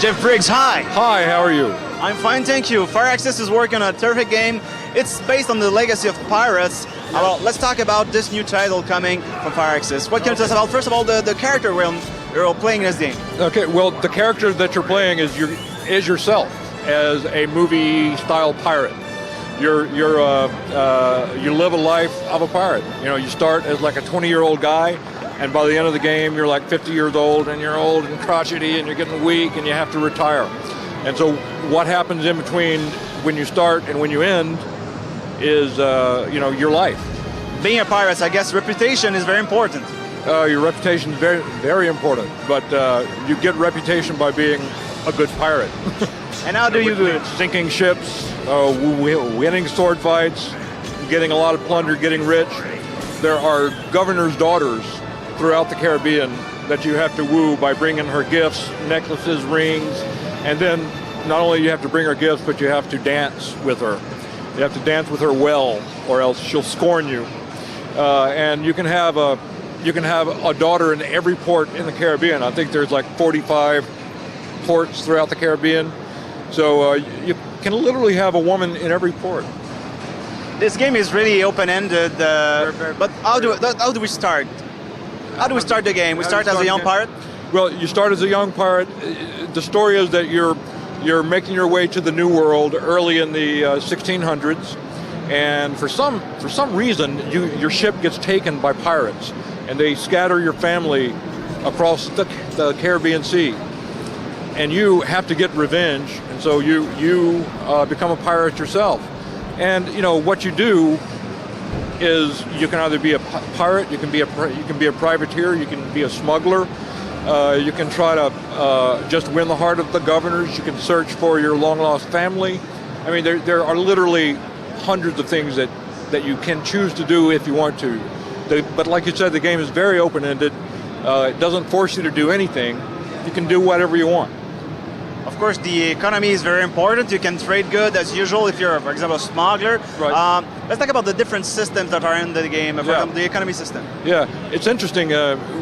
Jeff Briggs, hi. Hi, how are you? I'm fine, thank you. Firaxis is working on a terrific game. It's based on the legacy of pirates. Well, let's talk about this new title coming from Firaxis. What can you tell us about, first of all, the character you're playing in this game? Okay, well, the character that you're playing is yourself as a movie-style pirate. You live a life of a pirate. You know, you start as like a 20-year-old guy, and by the end of the game, you're like 50 years old, and you're old and crotchety, and you're getting weak, and you have to retire. And so what happens in between when you start and when you end is, your life. Being a pirate, I guess reputation is very important. Your reputation is very, very important, but you get reputation by being a good pirate. And how do you do it? Sinking ships, winning sword fights, getting a lot of plunder, getting rich. There are governors' daughters throughout the Caribbean that you have to woo by bringing her gifts, necklaces, rings, and then not only you have to bring her gifts, but you have to dance with her. You have to dance with her well, or else she'll scorn you. And you can have a daughter in every port in the Caribbean. I think there's like 45 ports throughout the Caribbean. So you can literally have a woman in every port. This game is really open-ended, but how do we start? How do we start the game? We start as a young pirate? Well, you start as a young pirate. The story is that you're making your way to the New World early in the 1600s, and for some reason, your ship gets taken by pirates, and they scatter your family across the Caribbean Sea, and you have to get revenge, and so you become a pirate yourself. And what you do is you can either be a pirate, you can be a privateer, you can be a smuggler. You can try to just win the heart of the governors. You can search for your long-lost family. I mean, there are literally hundreds of things that you can choose to do if you want to. But like you said, the game is very open-ended. It doesn't force you to do anything. You can do whatever you want. Of course, the economy is very important. You can trade goods as usual if you're, for example, a smuggler. Right. Let's talk about the different systems that are in the game, for example, the economy system. Yeah, it's interesting.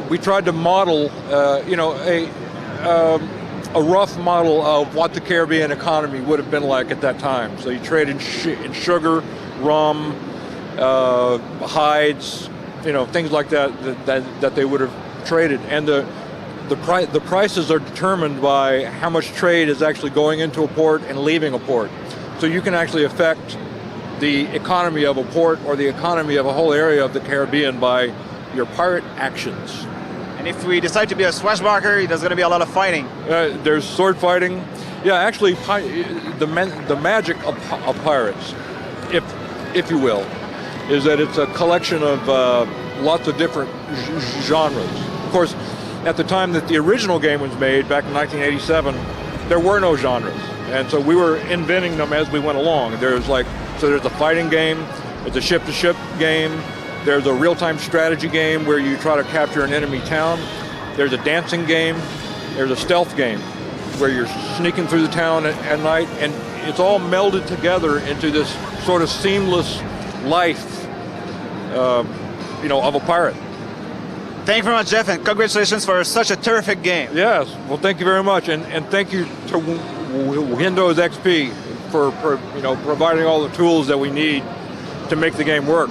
We tried to model, a rough model of what the Caribbean economy would have been like at that time. So you trade in sugar, rum, hides, things like that they would have traded. And the prices are determined by how much trade is actually going into a port and leaving a port. So you can actually affect the economy of a port or the economy of a whole area of the Caribbean by your pirate actions. And if we decide to be a swashbuckler, there's going to be a lot of fighting. There's sword fighting. Yeah, actually, the magic of pirates, if you will, is that it's a collection of lots of different genres. Of course, at the time that the original game was made, back in 1987, there were no genres. And so we were inventing them as we went along. There's a fighting game, there's a ship-to-ship game, there's a real-time strategy game where you try to capture an enemy town, there's a dancing game, there's a stealth game where you're sneaking through the town at night, and it's all melded together into this sort of seamless life, of a pirate. Thank you very much, Jeff, and congratulations for such a terrific game. Yes, well, thank you very much, and thank you to Windows XP for providing all the tools that we need to make the game work.